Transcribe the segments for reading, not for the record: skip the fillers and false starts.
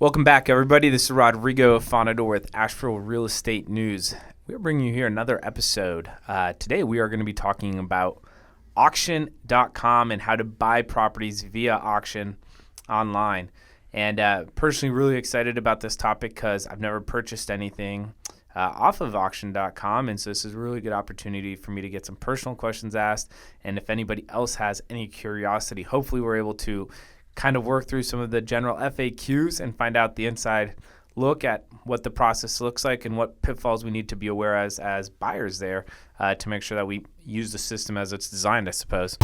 Welcome back, everybody. This is Rodrigo Fonador with Asheville Real Estate News. We're bringing you here another episode. Today, we are going to be talking about auction.com and how to buy properties via auction online. And personally, really excited about this topic because I've never purchased anything off of auction.com. And so this is a really good opportunity for me to get some personal questions asked. And if anybody else has any curiosity, hopefully we're able to kind of work through some of the general FAQs and find out the inside look at what the process looks like and what pitfalls we need to be aware as buyers there to make sure that we use the system as it's designed, I suppose.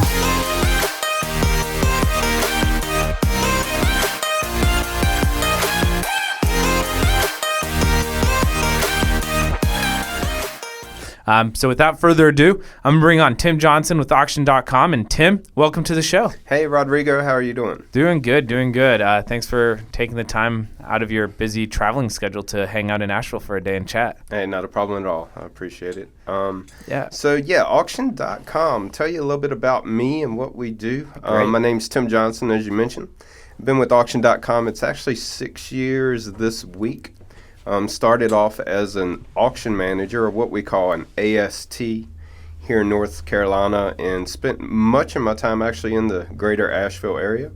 So without further ado, I'm going to bring on Tim Johnson with auction.com. And Tim, welcome to the show. Hey, Rodrigo. How are you doing? Doing good. Thanks for taking the time out of your busy traveling schedule to hang out in Asheville for a day and chat. Hey, not a problem at all. I appreciate it. Yeah. So, auction.com. Tell you a little bit about me and what we do. My name's Tim Johnson, as you mentioned. I've been with auction.com. It's actually 6 years this week. Started off as an auction manager, or what we call an AST, here in North Carolina, and spent much of my time actually in the greater Asheville area,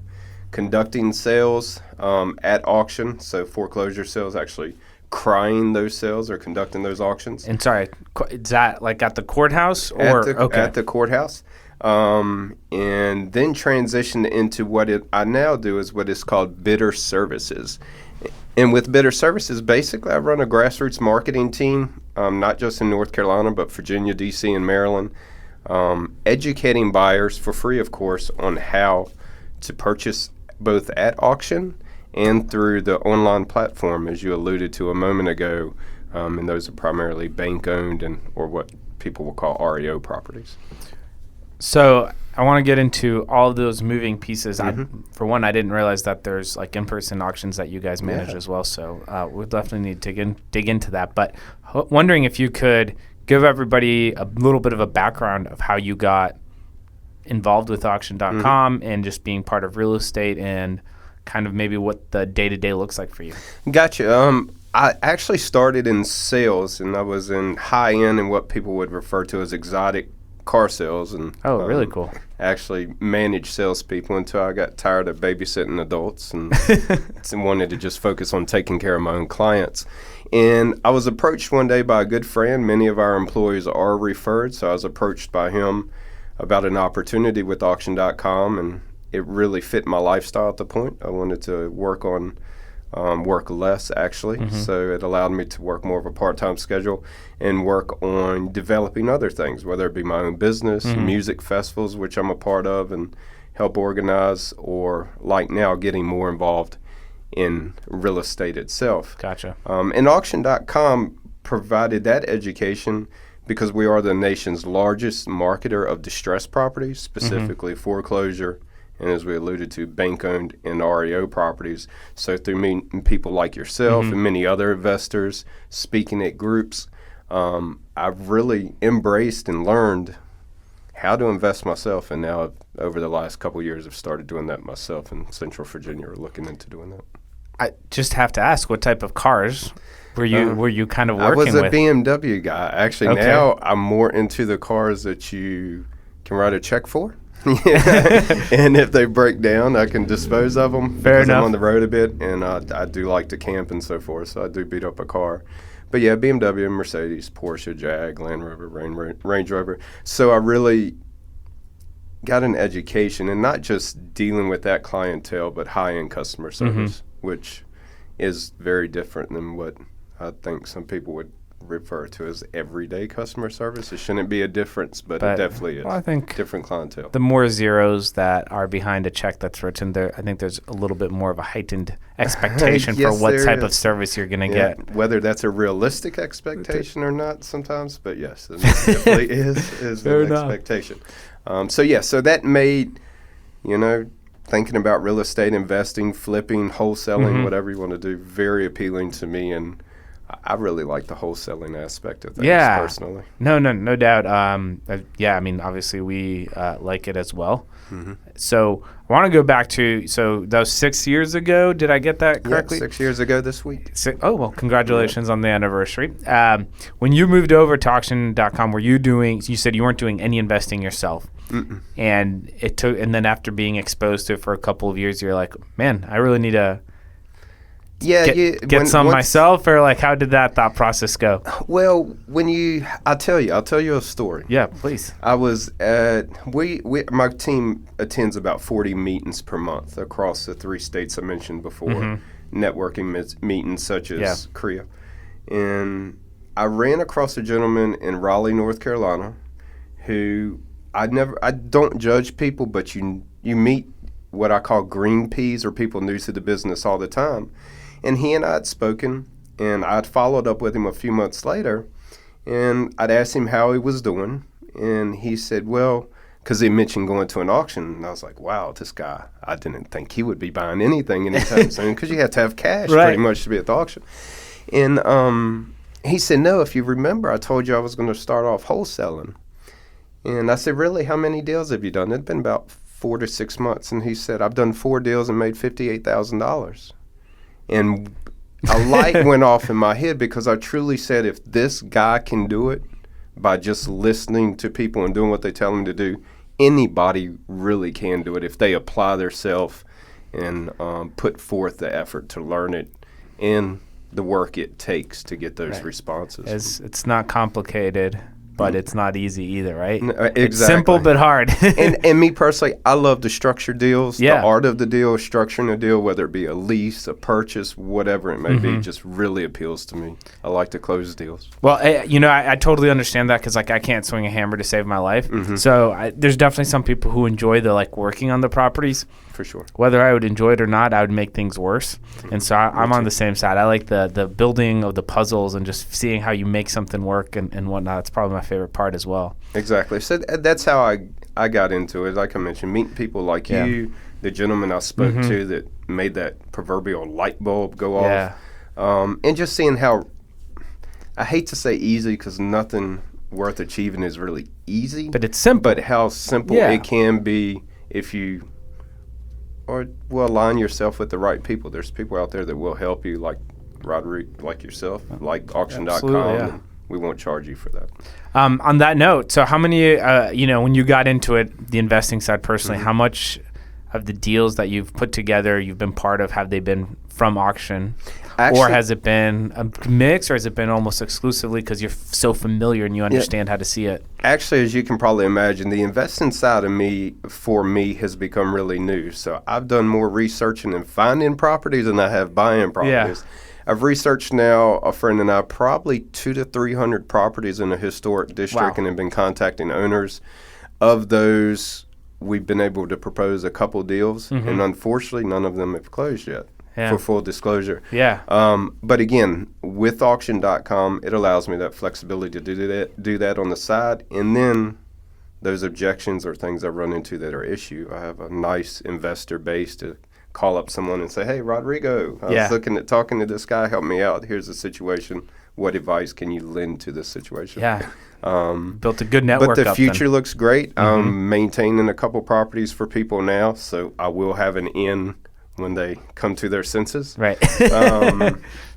conducting sales at auction, so foreclosure sales, actually crying those sales or conducting those auctions. And sorry, is that like at the courthouse? At the courthouse. And then transitioned into what I now do is what is called bidder services. And with bidder services, basically, I run a grassroots marketing team, not just in North Carolina, but Virginia, D.C., and Maryland, educating buyers for free, of course, on how to purchase both at auction and through the online platform, as you alluded to a moment ago. And those are primarily bank-owned or what people will call REO properties. So I want to get into all of those moving pieces. For one, I didn't realize that there's like in-person auctions that you guys manage as well. So we'll definitely need to dig into that. But wondering if you could give everybody a little bit of a background of how you got involved with auction.com and just being part of real estate and kind of maybe what the day-to-day looks like for you. Gotcha. I actually started in sales, and I was in high-end and what people would refer to as exotic car sales, and really cool. Actually managed salespeople until I got tired of babysitting adults and wanted to just focus on taking care of my own clients. And I was approached one day by a good friend. Many of our employees are referred, so I was approached by him about an opportunity with auction.com, and it really fit my lifestyle at the point. I wanted to work less, actually. So it allowed me to work more of a part-time schedule and work on developing other things, whether it be my own business, music festivals, which I'm a part of and help organize, or like now getting more involved in real estate itself. Gotcha. And auction.com provided that education because we are the nation's largest marketer of distressed properties, specifically foreclosure, and as we alluded to, bank-owned and REO properties. So through meeting people like yourself and many other investors, speaking at groups, I've really embraced and learned how to invest myself. And now, over the last couple of years, I've started doing that myself in Central Virginia, or looking into doing that. I just have to ask, what type of cars were you kind of working with? I was a BMW guy. Actually, now I'm more into the cars that you can write a check for. And if they break down, I can dispose of them. Fair enough. I'm on the road a bit, and I do like to camp and so forth, so I do beat up a car. But yeah, BMW, Mercedes, Porsche, Jag, Land Rover, Range Rover. So I really got an education, and not just dealing with that clientele, but high-end customer service, which is very different than what I think some people would refer to as everyday customer service. It shouldn't be a difference, but it definitely is. Well, I think different clientele. The more zeros that are behind a check that's written there, I think there's a little bit more of a heightened expectation for what type of service you're going to get. Whether that's a realistic expectation or not sometimes, but yes, it definitely is an expectation. So that made, thinking about real estate investing, flipping, wholesaling, whatever you want to do, very appealing to me, and I really like the wholesaling aspect of things personally. No doubt. Obviously we like it as well. So I want to go back to, so that was 6 years ago. Did I get that correctly? Yeah, 6 years ago this week. Oh, well, congratulations on the anniversary. When you moved over to auction.com, were you doing, you said you weren't doing any investing yourself. And and then after being exposed to it for a couple of years, you're like, man, I really need to get some myself, or like, how did that thought process go? Well, I'll tell you a story. Yeah, please. I was at, my team attends about 40 meetings per month across the 3 states I mentioned before, networking meetings such as Korea. And I ran across a gentleman in Raleigh, North Carolina, who I don't judge people, but you meet what I call green peas, or people new to the business all the time. And he and I had spoken, and I'd followed up with him a few months later, and I'd asked him how he was doing, and he said, well, because he mentioned going to an auction, and I was like, wow, this guy, I didn't think he would be buying anything anytime soon, because you have to have cash pretty much to be at the auction. And he said, no, if you remember, I told you I was going to start off wholesaling. And I said, really, how many deals have you done? It'd been about 4 to 6 months. And he said, I've done 4 deals and made $58,000. And a light went off in my head, because I truly said, if this guy can do it by just listening to people and doing what they tell him to do, anybody really can do it if they apply themselves and put forth the effort to learn it and the work it takes to get those responses. It's not complicated, but it's not easy either, right? Exactly. It's simple but hard. and me personally, I love to structure deals. The art of the deal, structuring a deal, whether it be a lease, a purchase, whatever it may be, just really appeals to me. I like to close deals. Well, I totally understand that, because like I can't swing a hammer to save my life. So there's definitely some people who enjoy the working on the properties. For sure. Whether I would enjoy it or not, I would make things worse. And so I'm on the same side. I like the building of the puzzles and just seeing how you make something work and whatnot. It's probably my favorite part as well. Exactly. So that's how I got into it. Like I mentioned, meeting people like you, the gentleman I spoke to that made that proverbial light bulb go off. And just seeing how, I hate to say easy, because nothing worth achieving is really easy. But it's simple. But how simple it can be if you will align yourself with the right people. There's people out there that will help you, like Roderick, like yourself, like auction.com. We won't charge you for that. On that note, so how many, when you got into it, the investing side personally, how much of the deals that you've put together, you've been part of, have they been from auction? Actually, or has it been a mix, or has it been almost exclusively because you're so familiar and you understand how to see it? Actually, as you can probably imagine, the investing side of me, for me, has become really new. So I've done more researching and finding properties than I have buying properties. I've researched now, a friend and I, probably 200 to 300 properties in a historic district, and have been contacting owners. Of those, we've been able to propose a couple deals, and unfortunately, none of them have closed yet. For full disclosure. But again, with auction.com, it allows me that flexibility to do that on the side. And then those objections or things I run into that are issue, I have a nice investor base to call up someone and say, hey, Rodrigo, I was looking at talking to this guy, help me out. Here's the situation. What advice can you lend to this situation? Built a good network. But the future looks great. I'm maintaining a couple properties for people now, so I will have an in when they come to their senses. And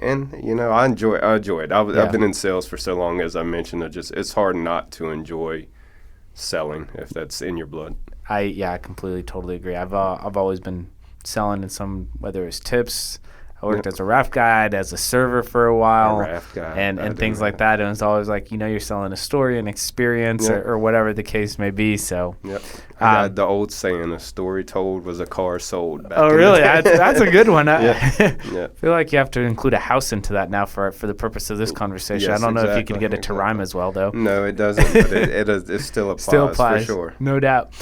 I enjoy it. I've been in sales for so long, as I mentioned. It's hard not to enjoy selling if that's in your blood. I completely, totally agree. I've always been selling in some, whether it's tips. I worked as a raft guide, as a server for a while, and things like that. And it's always like, you're selling a story, an experience, or whatever the case may be. So, I got the old saying, a story told was a car sold. Oh, really? That's a good one. I feel like you have to include a house into that now for the purpose of this conversation. I don't know if you can get it to rhyme as well, though. No, it doesn't, but it still applies, for sure. No doubt.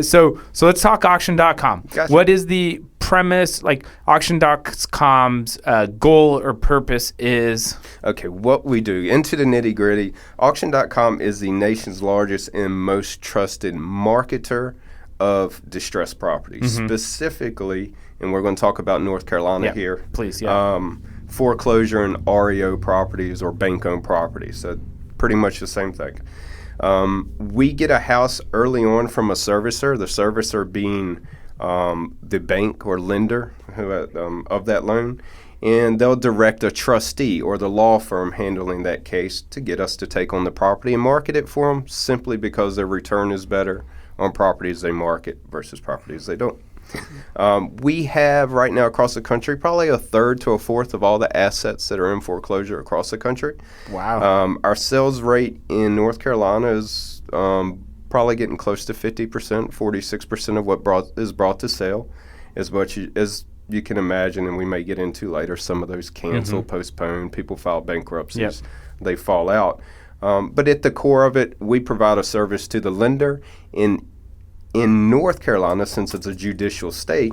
So let's talk auction.com. Gotcha. What is the premise, like auction.com's goal or purpose is? Okay, what we do, into the nitty gritty, auction.com is the nation's largest and most trusted marketer of distressed properties, specifically, and we're going to talk about North Carolina here. Please, foreclosure and REO properties or bank-owned properties, so pretty much the same thing. We get a house early on from a servicer, the servicer being the bank or lender of that loan, and they'll direct a trustee or the law firm handling that case to get us to take on the property and market it for them, simply because their return is better on properties they market versus properties they don't. We have right now across the country probably a third to a fourth of all the assets that are in foreclosure across the country. Wow. Our sales rate in North Carolina is probably getting close to 50%, 46% of what is brought to sale, as much as you can imagine, and we may get into later. Some of those cancel, postpone, people file bankruptcies, they fall out. But at the core of it, we provide a service to the lender. In North Carolina, since it's a judicial state,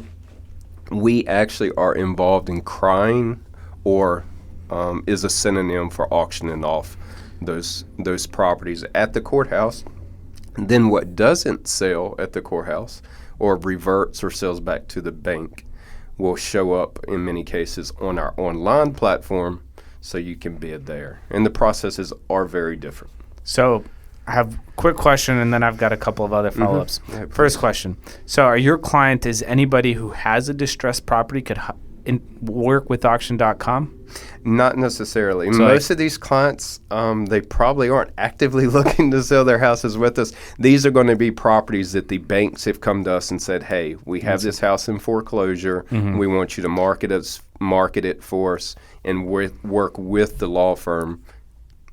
we actually are involved in crying, or is a synonym for auctioning off those properties at the courthouse. And then what doesn't sell at the courthouse or reverts or sells back to the bank will show up in many cases on our online platform, so you can bid there. And the processes are very different. So I have a quick question, and then I've got a couple of other follow-ups. Yeah, First question. So are your client is anybody who has a distressed property could work with auction.com? Not necessarily. So most of these clients, they probably aren't actively looking to sell their houses with us. These are going to be properties that the banks have come to us and said, hey, we have this house in foreclosure. We want you to market it for us, and work with the law firm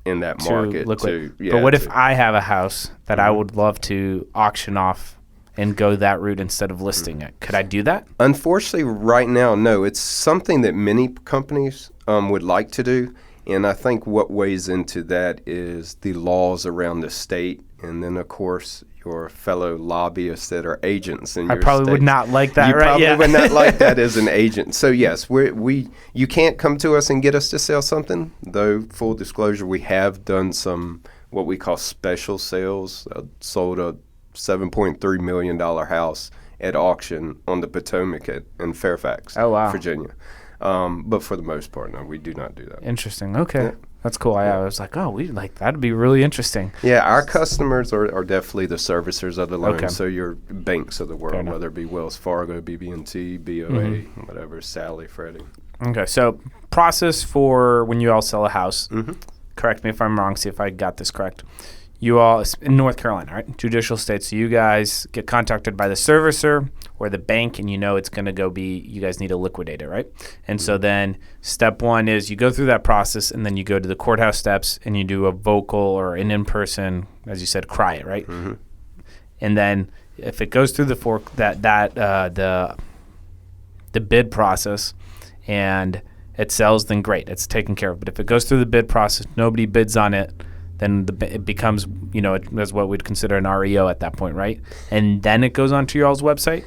in that market. But what if I have a house that I would love to auction off and go that route instead of listing it? Could I do that? Unfortunately, right now, no. It's something that many companies would like to do, and I think what weighs into that is the laws around the state, and then, of course, your fellow lobbyists that are agents in your state. I probably would not like that, you right? probably would not like that as an agent. So, yes, you can't come to us and get us to sell something, though, full disclosure, we have done some what we call special sales. Sold a $7.3 million house at auction on the Potomac in Fairfax, Virginia. But for the most part, no, we do not do that. Interesting. Okay. Yeah. That's cool. I was like, that'd be really interesting. Yeah, our customers are definitely the servicers of the loan. So your banks of the world, whether it be Wells Fargo, BB&T, BOA, whatever, Sally, Freddie. Okay. So process for when you all sell a house, correct me if I'm wrong, see if I got this correct. You all, in North Carolina, right? Judicial state. So you guys get contacted by the servicer or the bank, and you know it's going to go be, you guys need to liquidate it, right? And so then step one is you go through that process, and then you go to the courthouse steps, and you do a vocal or an in-person, as you said, cry it, right? And then if it goes through the bid process and it sells, then great, it's taken care of. But if it goes through the bid process, nobody bids on it, then it becomes, that's what we'd consider an REO at that point, right? And then it goes onto your all's website?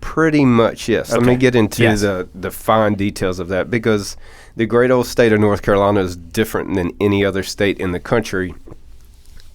Pretty much, yes. Okay. Let me get into the fine details of that, because the great old state of North Carolina is different than any other state in the country,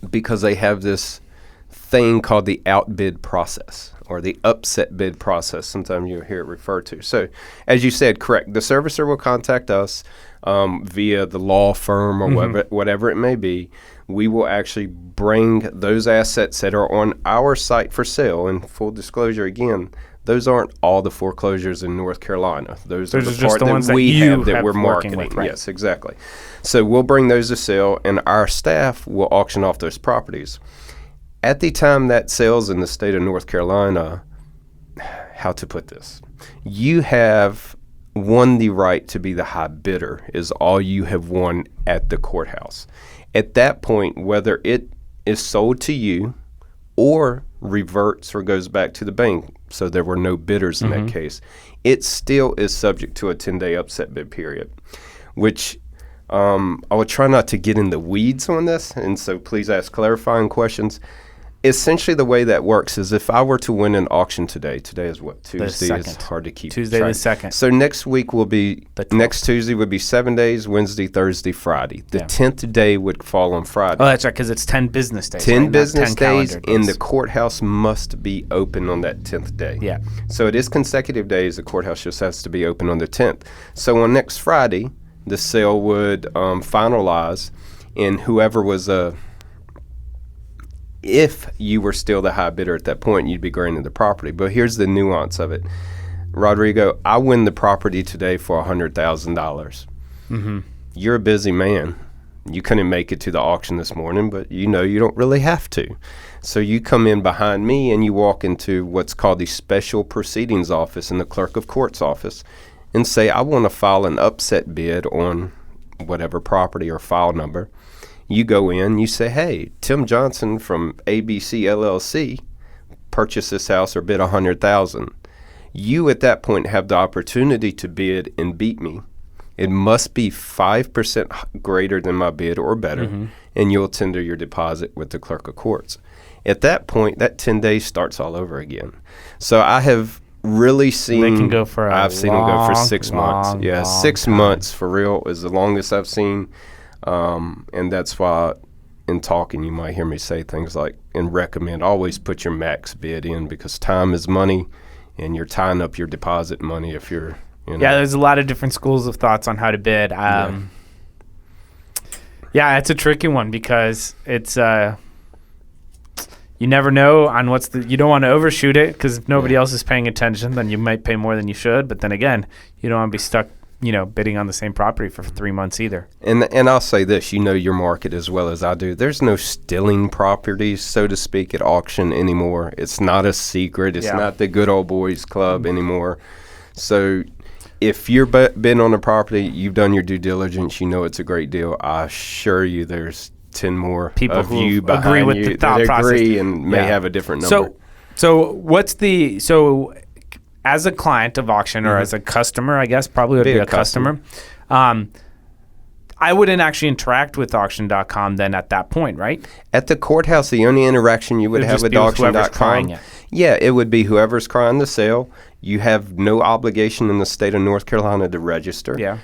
because they have this thing called the outbid process, or the upset bid process. Sometimes you'll hear it referred to. So, as you said, correct, the servicer will contact us via the law firm or whatever it may be. We will actually bring those assets that are on our site for sale. And full disclosure, again, those aren't all the foreclosures in North Carolina. Those are the part that we have that we're marketing. With, right? Yes, exactly. So we'll bring those to sale, and our staff will auction off those properties. At the time that sells in the state of North Carolina, how to put this? You have won the right to be the high bidder, is all you have won at the courthouse. At that point, whether it is sold to you or reverts or goes back to the bank, so there were no bidders in that case, it still is subject to a 10-day upset bid period, which I will try not to get in the weeds on this, and so please ask clarifying questions. Essentially, the way that works is if I were to win an auction today is what? Tuesday is hard to keep Tuesday track. the 2nd. So next week will be, next Tuesday would be 7 days, Wednesday, Thursday, Friday. The 10th day would fall on Friday. Oh, that's right, because it's 10 business days. 10 business days, and the courthouse must be open on that 10th day. Yeah. So it is consecutive days. The courthouse just has to be open on the 10th. So on next Friday, the sale would finalize, and whoever was if you were still the high bidder at that point, you'd be granted the property. But here's the nuance of it. Rodrigo, I win the property today for $100,000. You're a busy man. You couldn't make it to the auction this morning, but you know you don't really have to. So you come in behind me and you walk into what's called the Special Proceedings Office in the Clerk of Court's office and say, I want to file an upset bid on whatever property or file number. You go in, you say, hey, Tim Johnson from ABC LLC purchased this house or bid $100,000. You at that point have the opportunity to bid and beat me. It must be 5% greater than my bid or better, and you'll tender your deposit with the Clerk of Courts. At that point, that 10 days starts all over again. So I have really seen They can go for I've seen them go for 6 months. Yeah, 6 months for real is the longest I've seen. And that's why in talking you might hear me say things like, and recommend always put your max bid in, because time is money and you're tying up your deposit money if you're, you know. Yeah, there's a lot of different schools of thoughts on how to bid. Yeah, it's a tricky one because it's you never know on you don't want to overshoot it, because if nobody else is paying attention, then you might pay more than you should. But then again, you don't want to be stuck, bidding on the same property for 3 months either. And I'll say this, your market as well as I do. There's no stealing properties, so to speak, at auction anymore. It's not a secret. It's not the good old boys club anymore. So if you're bidding on a property, you've done your due diligence, you know it's a great deal. I assure you there's 10 more people of who you behind agree with you the thought that process. agree and may have a different number. So as a client of auction or as a customer, I guess probably would be a customer. I wouldn't actually interact with auction.com then at that point, right? At the courthouse, the only interaction you would have with auction.com, it would be whoever's crying the sale. You have no obligation in the state of North Carolina to register. Yeah.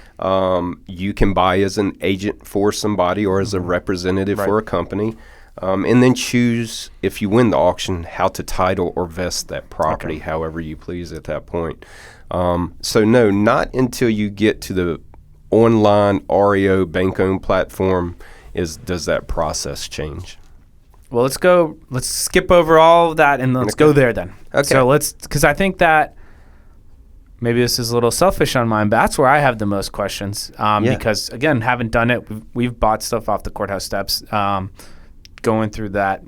You can buy as an agent for somebody or as a representative for a company. And then choose, if you win the auction, how to title or vest that property however you please at that point. So no, not until you get to the online REO bank-owned platform does that process change. Well, let's skip over all of that and let's go there then. Okay. So because I think that maybe this is a little selfish on mine, but that's where I have the most questions. Because again, haven't done it. We've bought stuff off the courthouse steps, going through that,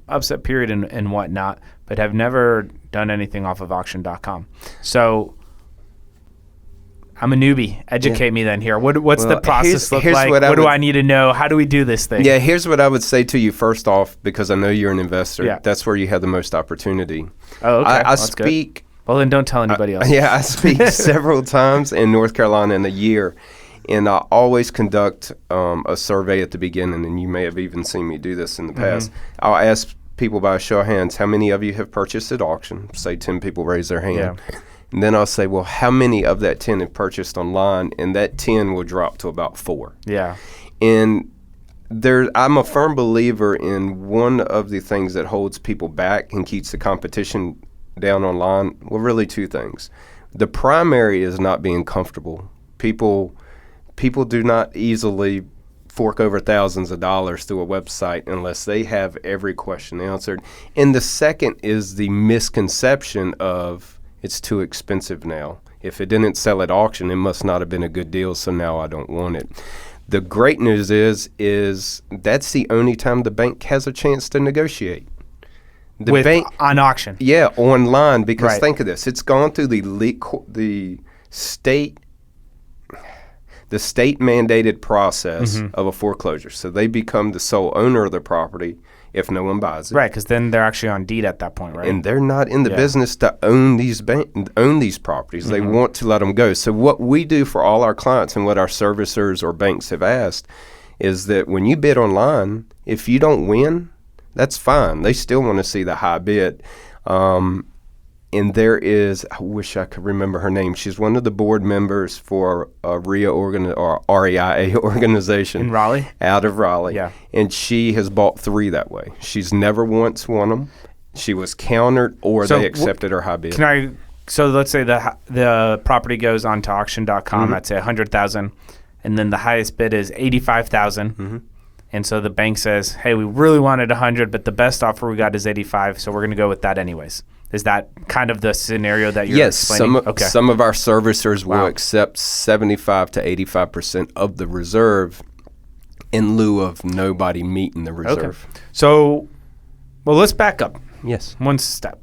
upset period and whatnot, but have never done anything off of auction.com. So I'm a newbie. Educate me then here. What's the process look like? What do I need to know? How do we do this thing? Yeah, here's what I would say to you first off, because I know you're an investor. Yeah. That's where you have the most opportunity. Oh, okay. I speak. Good. Well, then don't tell anybody else. I speak several times in North Carolina in a year, and I always conduct a survey at the beginning, and you may have even seen me do this in the past. I'll ask people by a show of hands, how many of you have purchased at auction? Say 10 people raise their hand. Yeah. And then I'll say, well, how many of that 10 have purchased online? And that 10 will drop to about 4. Yeah. And I'm a firm believer in one of the things that holds people back and keeps the competition down online. Well, really 2 things. The primary is not being comfortable. People do not easily fork over thousands of dollars through a website unless they have every question answered. And the second is the misconception of, it's too expensive now. If it didn't sell at auction, it must not have been a good deal, so now I don't want it. The great news is that's the only time the bank has a chance to negotiate. On auction? Yeah, online, because think of this. It's gone through the state mandated process of a foreclosure. So they become the sole owner of the property if no one buys it. Right, because then they're actually on deed at that point, right? And they're not in the business to own these properties. They want to let them go. So what we do for all our clients and what our servicers or banks have asked is that when you bid online, if you don't win, that's fine. They still want to see the high bid. And there is, I wish I could remember her name. She's one of the board members for a REIA organization. In Raleigh? Out of Raleigh. Yeah. And she has bought 3 that way. She's never once won them. She was countered or they accepted her high bid. So let's say the property goes on to auction.com at say $100,000, and then the highest bid is $85,000. And so the bank says, hey, we really wanted 100, but the best offer we got is 85, so we're going to go with that anyways. Is that kind of the scenario that you're explaining? Yes, some of our servicers will accept 75 to 85% of the reserve in lieu of nobody meeting the reserve. Okay. So, well, let's back up. Yes. One step.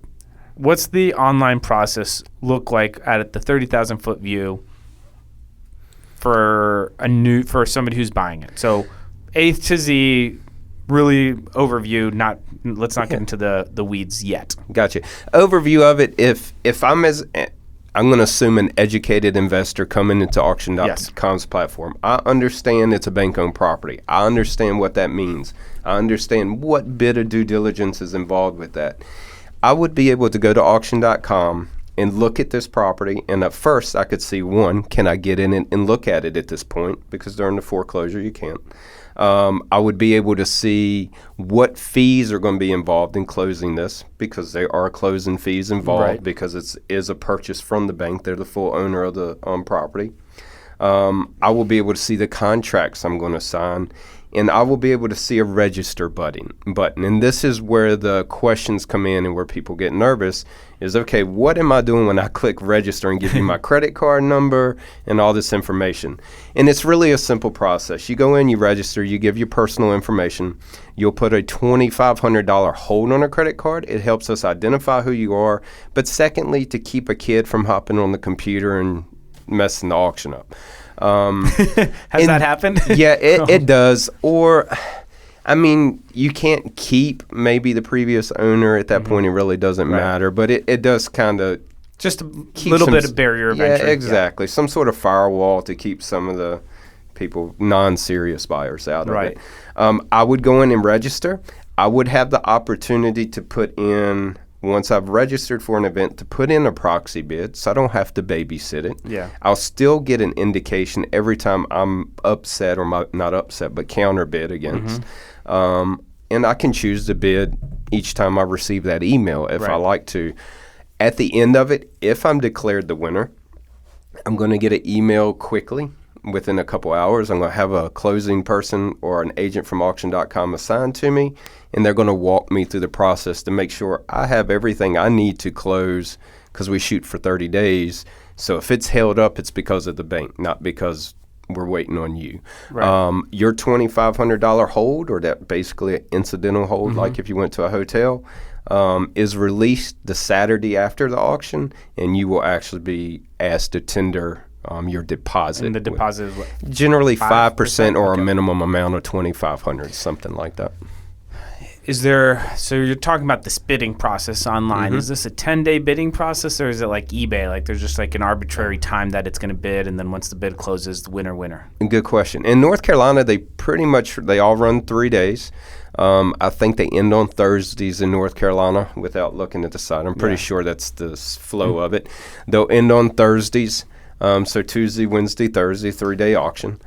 What's the online process look like at the 30,000 foot view for somebody who's buying it? So, A to Z, really overview. Let's not get into the weeds yet. Gotcha. Overview of it. If I'm going to assume an educated investor coming into auction.com's platform. I understand it's a bank-owned property. I understand what that means. I understand what bit of due diligence is involved with that. I would be able to go to auction.com and look at this property, and at first I could see, one, can I get in and look at it at this point? Because during the foreclosure you can't. I would be able to see what fees are going to be involved in closing this, because there are closing fees involved, because it is a purchase from the bank. They're the full owner of the property. I will be able to see the contracts I'm going to sign, and I will be able to see a register button. And this is where the questions come in and where people get nervous is, okay, what am I doing when I click register and give you my credit card number and all this information? And it's really a simple process. You go in, you register, you give your personal information. You'll put a $2,500 hold on a credit card. It helps us identify who you are. But secondly, to keep a kid from hopping on the computer and messing the auction up. Has that happened? Yeah, it does. Or, I mean, you can't keep maybe the previous owner at that point. It really doesn't matter. But it does kind of just a little bit of barrier of entry. Yeah, exactly. Yeah. Some sort of firewall to keep some of the people, non-serious buyers out of it. I would go in and register. I would have the opportunity to put in, once I've registered for an event, to put in a proxy bid, so I don't have to babysit it. Yeah. I'll still get an indication every time I'm upset, or not upset, but counter bid against. And I can choose to bid each time I receive that email if I like to. At the end of it, if I'm declared the winner, I'm going to get an email quickly. Within a couple hours, I'm going to have a closing person or an agent from auction.com assigned to me, and they're going to walk me through the process to make sure I have everything I need to close, because we shoot for 30 days. So if it's held up, it's because of the bank, not because we're waiting on you. Right. Your $2,500 hold, or that basically an incidental hold, like if you went to a hotel, is released the Saturday after the auction, and you will actually be asked to tender your deposit. And the deposit is what? Generally 5% or a minimum amount of $2,500, something like that. So you're talking about this bidding process online. Is this a 10-day bidding process, or is it like eBay? Like there's just like an arbitrary time that it's going to bid, and then once the bid closes, the winner. Good question. In North Carolina, they all run 3 days. I think they end on Thursdays in North Carolina without looking at the site. I'm pretty sure that's the flow of it. They'll end on Thursdays. So Tuesday, Wednesday, Thursday, 3-day auction.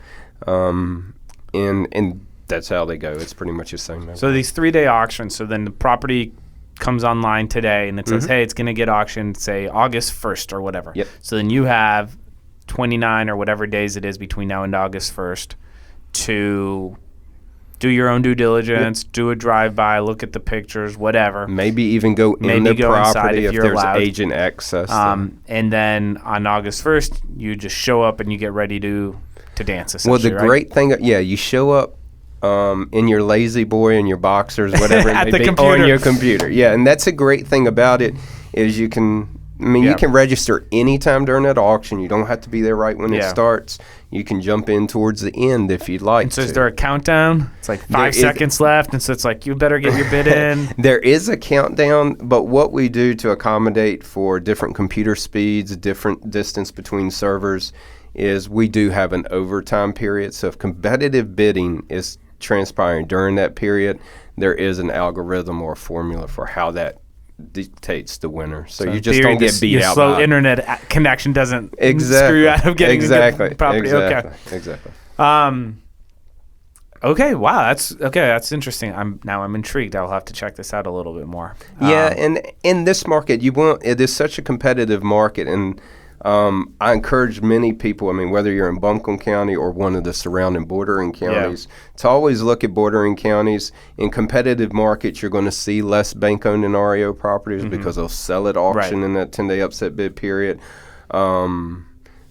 And that's how they go. It's pretty much the same. So these 3-day auctions, so then the property comes online today, and it says, hey, it's going to get auctioned, say, August 1st or whatever. Yep. So then you have 29 or whatever days it is between now and August 1st to do your own due diligence, do a drive-by, look at the pictures, whatever. Maybe even go in the property if there's allowed. Agent access. And then on August 1st, you just show up and you get ready to dance, essentially. Well, the great thing, you show up in your lazy boy and your boxers, whatever it may be, on your computer. Yeah, and that's a great thing about it is you can register anytime during that auction. You don't have to be there right when it starts. You can jump in towards the end if you'd like. And so is there a countdown? It's like 5 seconds left, and so it's like you better get your bid in. There is a countdown, but what we do to accommodate for different computer speeds, different distance between servers, is we do have an overtime period. So if competitive bidding is transpiring during that period, there is an algorithm or a formula for how that dictates the winner. So you just don't get beat out. Slow internet connection doesn't screw you out of getting the property. Exactly. Okay. Wow. That's interesting. I'm intrigued. I'll have to check this out a little bit more. Yeah, and in this market, it is such a competitive market, and I encourage many people, I mean, whether you're in Buncombe County or one of the surrounding bordering counties, to always look at bordering counties. In competitive markets, you're going to see less bank-owned and REO properties because they'll sell at auction in that 10-day upset bid period.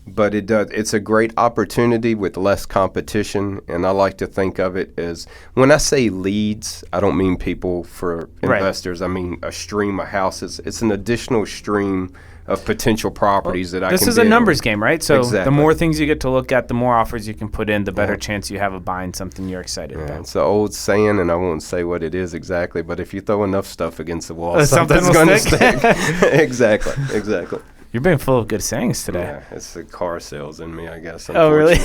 But it's a great opportunity with less competition, and I like to think of it as, when I say leads, I don't mean people for investors. I mean a stream of houses. It's an additional stream of potential properties that I can This is a numbers game, right? So Exactly. the more things you get to look at, the more offers you can put in, the better chance you have of buying something you're excited about. It's an old saying, and I won't say what it is exactly, but if you throw enough stuff against the wall, something something's will going to stick. stick. Exactly. You're being full of good sayings today. Yeah, it's the car sales in me, I guess. Oh, really?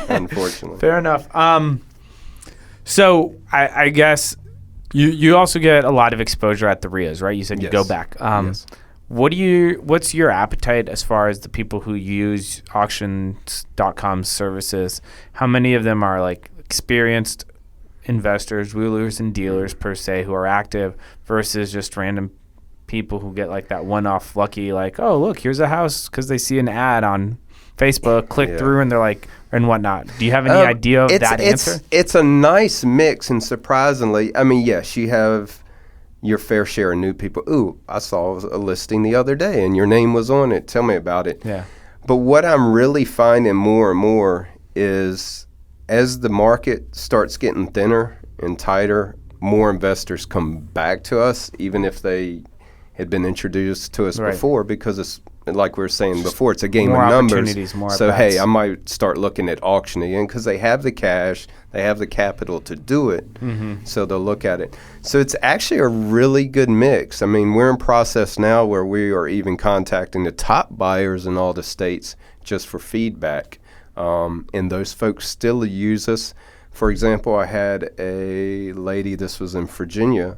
Unfortunately. Fair enough. So I guess you also get a lot of exposure at the RIAs, right? You said you go back. Yes. What's your appetite as far as the people who use auctions.com services? How many of them are like experienced investors, wheelers and dealers per se, who are active versus just random people who get like that one-off lucky, like, oh, look, here's a house because they see an ad on Facebook, click through, and they're like, and whatnot. Do you have any idea of that answer? It's a nice mix, and surprisingly, I mean, yes, you have your fair share of new people. Ooh, I saw a listing the other day, and your name was on it. Tell me about it. Yeah. But what I'm really finding more and more is, as the market starts getting thinner and tighter, more investors come back to us, even if they had been introduced to us before, because it's like we were saying before, it's a game of numbers. So hey, I might start looking at auction again because they have the cash, they have the capital to do it, so they'll look at it. So it's actually a really good mix. I mean, we're in process now where we are even contacting the top buyers in all the states just for feedback, and those folks still use us. For example, I had a lady, this was in Virginia,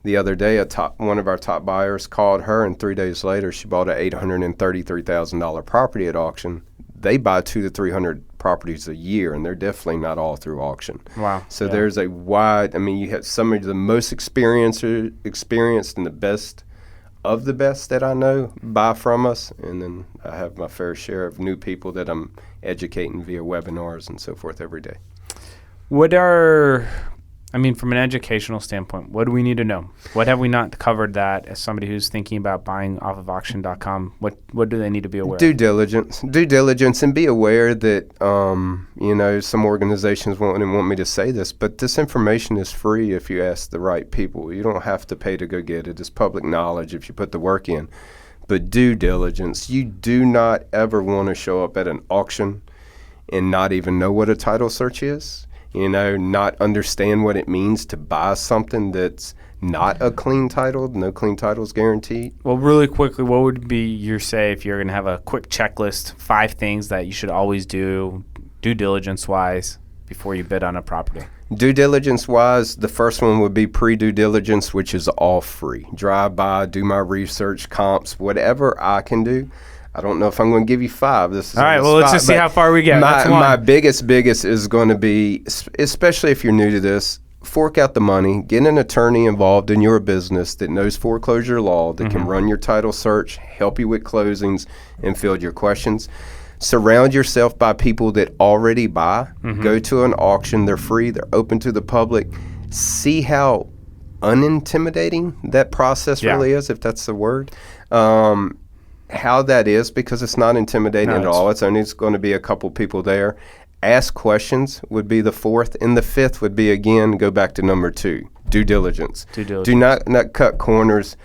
the other day, one of our top buyers called her, and 3 days later, she bought an $833,000 property at auction. They buy 200 to 300 properties a year, and they're definitely not all through auction. Wow. So there's a wide, I mean, you have some of the most experienced and the best of the best that I know buy from us, and then I have my fair share of new people that I'm educating via webinars and so forth every day. From an educational standpoint, what do we need to know? What have we not covered that as somebody who's thinking about buying off of auction.com? What do they need to be aware of? Due diligence, and be aware that, some organizations won't want me to say this, but this information is free if you ask the right people. You don't have to pay to go get it. It's public knowledge if you put the work in. But due diligence, you do not ever want to show up at an auction and not even know what a title search is. Not understand what it means to buy something that's not a clean title. No clean title is guaranteed. Well, really quickly, what would be your say if you're going to have a quick checklist, 5 things that you should always do due diligence-wise before you bid on a property? Due diligence-wise, the first one would be pre-due diligence, which is all free. Drive by, do my research, comps, whatever I can do. I don't know if I'm going to give you 5. This is all right. Well, let's just see how far we get. My biggest is going to be, especially if you're new to this, fork out the money, get an attorney involved in your business that knows foreclosure law, that can run your title search, help you with closings, and field your questions. Surround yourself by people that already buy. Go to an auction. They're free. They're open to the public. See how unintimidating that process really is, if that's the word. How that is, because it's not intimidating at all. It's only going to be a couple people there. Ask questions would be the 4th, and the 5th would be, again, go back to number 2, due diligence. Do not cut corners.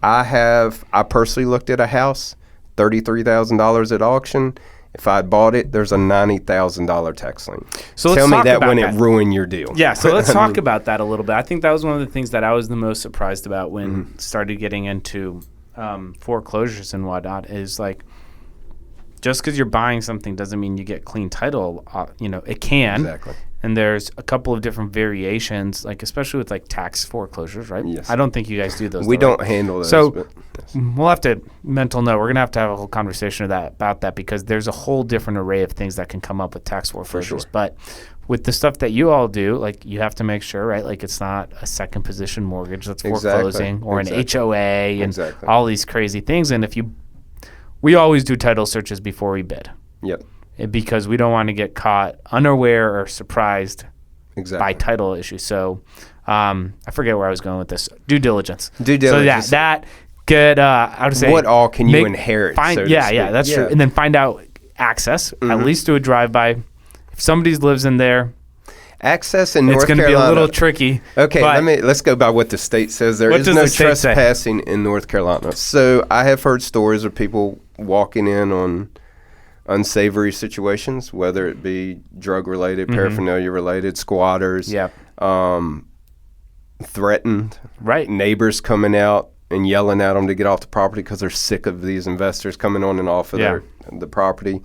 I personally looked at a house, $33,000 at auction. If I bought it, there's a $90,000 tax lien. So tell me that when it ruined your deal. Yeah, so let's talk about that a little bit. I think that was one of the things that I was the most surprised about when started getting into foreclosures and whatnot, is like, just because you're buying something doesn't mean you get clean title. It can. Exactly. And there's a couple of different variations, like especially with like tax foreclosures, right? Yes. I don't think you guys do those. We don't handle those. So we'll have to mental note. We're gonna have a whole conversation about that because there's a whole different array of things that can come up with tax foreclosures. But with the stuff that you all do, like you have to make sure, right? Like it's not a second position mortgage that's foreclosing or an HOA and all these crazy things. And if you we always do title searches before we bid. Yep. Because we don't want to get caught unaware or surprised Exactly. by title issues. So I forget where I was going with this. Due diligence. Due diligence. So that good. I would say what all can you inherit? Find, so to yeah, speak. yeah, that's true. And then find out access. At least do a drive-by. If somebody lives in there, access in North Carolina. It's going to be a little tricky. Okay, let's go by what the state says. There is no trespassing in North Carolina. So I have heard stories of people walking in on unsavory situations, whether it be drug-related, paraphernalia-related, squatters, threatened, right? Neighbors coming out and yelling at them to get off the property because they're sick of these investors coming on and off of the property.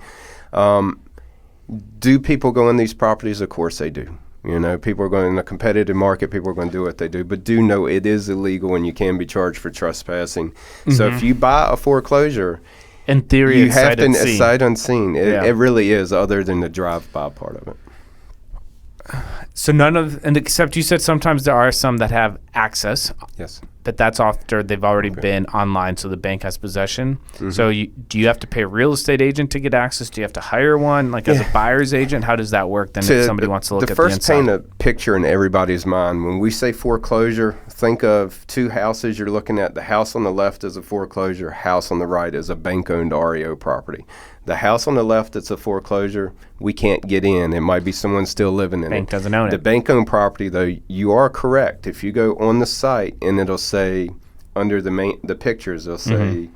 Do people go in these properties? Of course they do. You know, people are going in a competitive market. People are going to do what they do. But do know it is illegal and you can be charged for trespassing. So if you buy a foreclosure, in theory, you have to sight unseen. It really is, other than the drive-by part of it. So except you said sometimes there are some that have access. Yes. But that's after they've already been online, so the bank has possession. So do you have to pay a real estate agent to get access? Do you have to hire one, like as a buyer's agent? How does that work then if somebody wants to look at the inside? The first paint a picture in everybody's mind. When we say foreclosure, think of two houses you're looking at. The house on the left is a foreclosure. House on the right is a bank-owned REO property. The house on the left that's a foreclosure, we can't get in. It might be someone still living in it. Bank doesn't own it. The bank-owned property, though, you are correct. If you go on the site and it'll say under the pictures, it'll say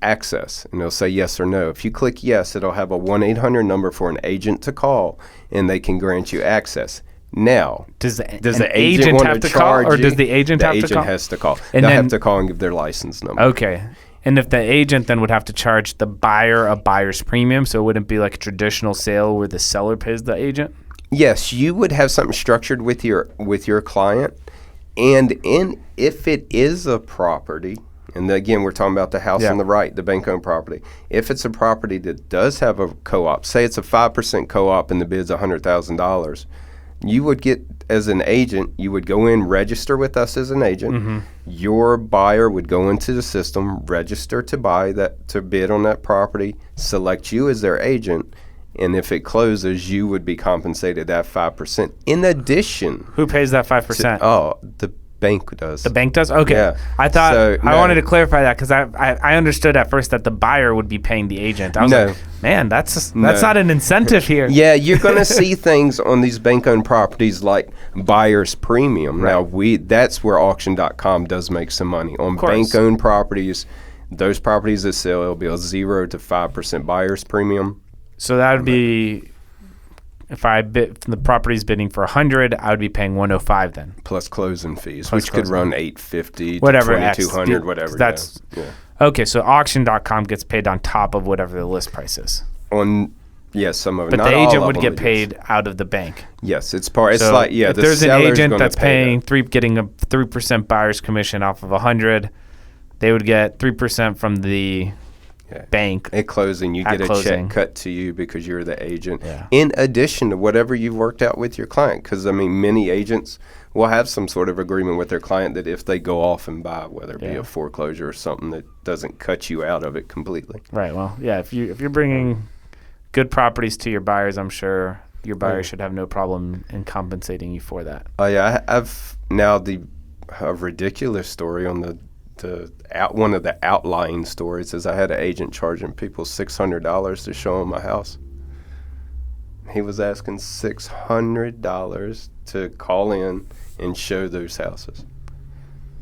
access, and it'll say yes or no. If you click yes, it'll have a 1-800 number for an agent to call, and they can grant you access. Now, does the agent want have to call, or does the agent have to call? The agent has to call. And they'll have to call and give their license number. Okay. And if the agent then would have to charge the buyer a buyer's premium, so it wouldn't be like a traditional sale where the seller pays the agent? Yes, you would have something structured with your client, and if it is a property, and again we're talking about the house on the right, the bank-owned property. If it's a property that does have a co-op, say it's a 5% co-op and the bid's $100,000, you would get, as an agent, you would go in, register with us as an agent. Your buyer would go into the system, register to bid on that property, select you as their agent, and if it closes, you would be compensated that 5%. In addition, who pays that 5%? The bank does. The bank does? Okay. Yeah. I thought I wanted to clarify that because I understood at first that the buyer would be paying the agent. I was like, man, that's not an incentive here. Yeah, you're going to see things on these bank-owned properties like buyer's premium. Right. Now, that's where auction.com does make some money. On bank-owned properties, those properties that sell, it'll be a 0 to 5% buyer's premium. So that would be, if the property's bidding for 100, I would be paying 105 then. Plus closing fees, which could run 850 whatever, to 2200, whatever. That's okay. So auction.com gets paid on top of whatever the list price is. Some of it. But Not the agent would them, get paid out of the bank. Yes, it's part. It's so like if the there's an agent that's paying getting a 3% buyer's commission off of 100, they would get 3% from the bank. At closing, you get a check cut to you because you're the agent. Yeah. In addition to whatever you've worked out with your client, because many agents will have some sort of agreement with their client that if they go off and buy, whether it be a foreclosure or something, that doesn't cut you out of it completely. Right. Well, yeah. If you're bringing good properties to your buyers, I'm sure your buyers should have no problem in compensating you for that. Oh yeah, I've now a ridiculous story on one of the outlying stories is I had an agent charging people $600 to show him my house. He was asking $600 to call in and show those houses.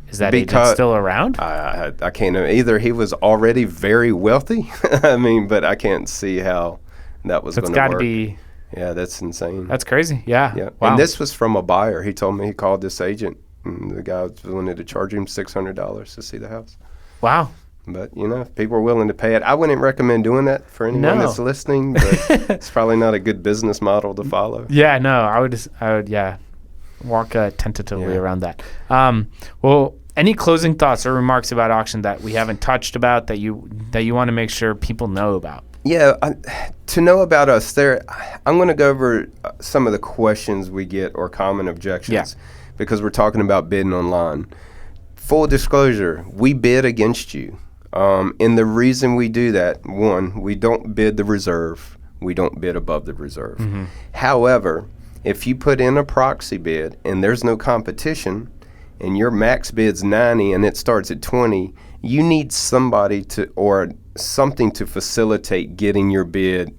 Is that agent still around? I can't know. Either he was already very wealthy, but I can't see how that was going to work. It's got to be. Yeah, that's insane. That's crazy. Yeah. Wow. And this was from a buyer. He told me he called this agent. And the guy wanted to charge him $600 to see the house. Wow. But, if people are willing to pay it, I wouldn't recommend doing that for anyone that's listening, but it's probably not a good business model to follow. Yeah, no, I would walk tentatively around that. Well, any closing thoughts or remarks about auction that we haven't touched about that you want to make sure people know about? Yeah, to know about us, I'm going to go over some of the questions we get or common objections. Yeah. Because we're talking about bidding online. Full disclosure, we bid against you. And the reason we do that, one, we don't bid the reserve. We don't bid above the reserve. Mm-hmm. However, if you put in a proxy bid and there's no competition and your max bid's 90 and it starts at 20, you need somebody to or something to facilitate getting your bid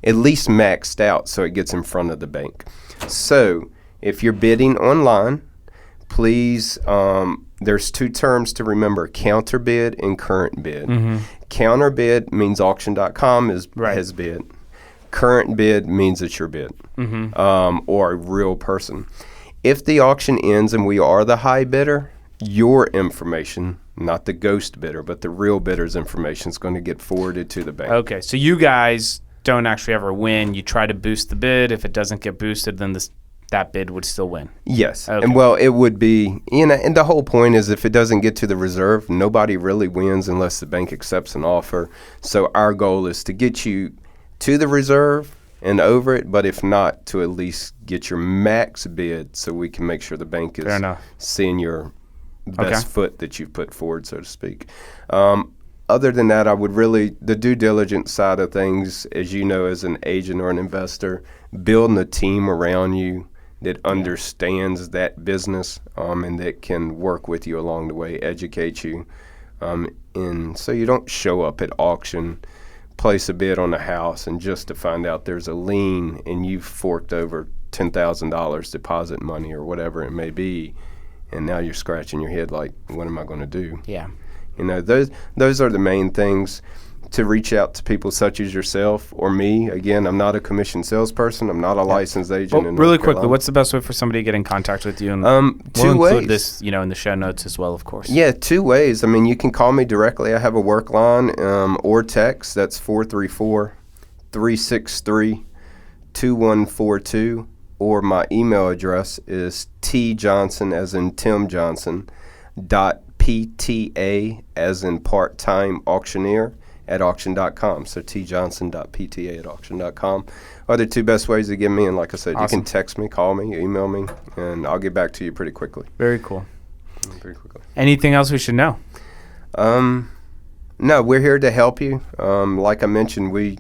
at least maxed out so it gets in front of the bank. So if you're bidding online, please, there's two terms to remember, counter bid and current bid. Mm-hmm. Counter bid means auction.com Right. has bid. Current bid means it's your bid, or a real person. If the auction ends and we are the high bidder, your information, not the ghost bidder, but the real bidder's information is going to get forwarded to the bank. Okay, so you guys don't actually ever win. You try to boost the bid. If it doesn't get boosted, then that bid would still win. Yes. Okay. And well, it would be, and the whole point is if it doesn't get to the reserve, nobody really wins unless the bank accepts an offer. So our goal is to get you to the reserve and over it, but if not, to at least get your max bid so we can make sure the bank is seeing your best foot that you've put forward, so to speak. Other than that, I would really, the due diligence side of things, as you know, as an agent or an investor, building a team around you that understands that business and that can work with you along the way, educate you. And so you don't show up at auction, place a bid on a house, and just to find out there's a lien and you've forked over $10,000 deposit money or whatever it may be, and now you're scratching your head like, what am I going to do? Yeah. Those are the main things, to reach out to people such as yourself or me. Again, I'm not a commissioned salesperson. I'm not a licensed agent. Well, really quickly, what's the best way for somebody to get in contact with you? And two we'll include ways. this, in the show notes as well, of course. Yeah, two ways. I mean, you can call me directly. I have a work line or text. That's 434-363-2142. Or my email address is tjohnson, as in Tim Johnson, .pta, as in part-time auctioneer, at auction.com. So tjohnson.pta at auction.com are the two best ways to get me. And like I said, Awesome. You can text me, call me, email me, and I'll get back to you pretty quickly. Very cool. Very quickly. Anything else we should know? No, we're here to help you. Like I mentioned, we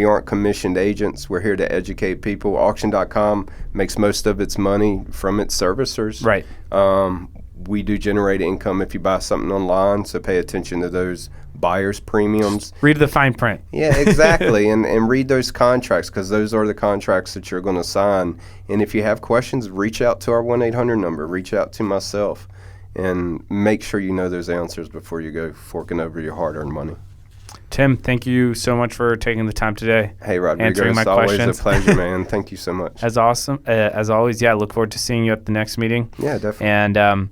aren't commissioned agents. We're here to educate people. Auction.com makes most of its money from its servicers. Right. We do generate income if you buy something online, so pay attention to those buyer's premiums. Read the fine print. Yeah, exactly, and read those contracts, because those are the contracts that you're going to sign. And if you have questions, reach out to our 1-800 number. Reach out to myself, and make sure you know those answers before you go forking over your hard-earned money. Tim, thank you so much for taking the time today. Hey, Rodrigo, answering my it's always questions. a pleasure, man. Thank you so much. As always, yeah, look forward to seeing you at the next meeting. Yeah, definitely. And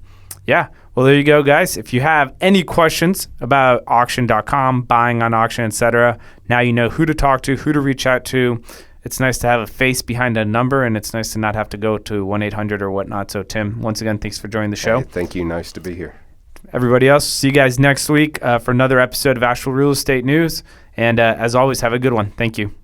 well, there you go, guys. If you have any questions about auction.com, buying on auction, etc., now you know who to talk to, who to reach out to. It's nice to have a face behind a number, and it's nice to not have to go to 1-800 or whatnot. So, Tim, once again, thanks for joining the show. Hey, thank you. Nice to be here. Everybody else, see you guys next week for another episode of Asheville Real Estate News. And as always, have a good one. Thank you.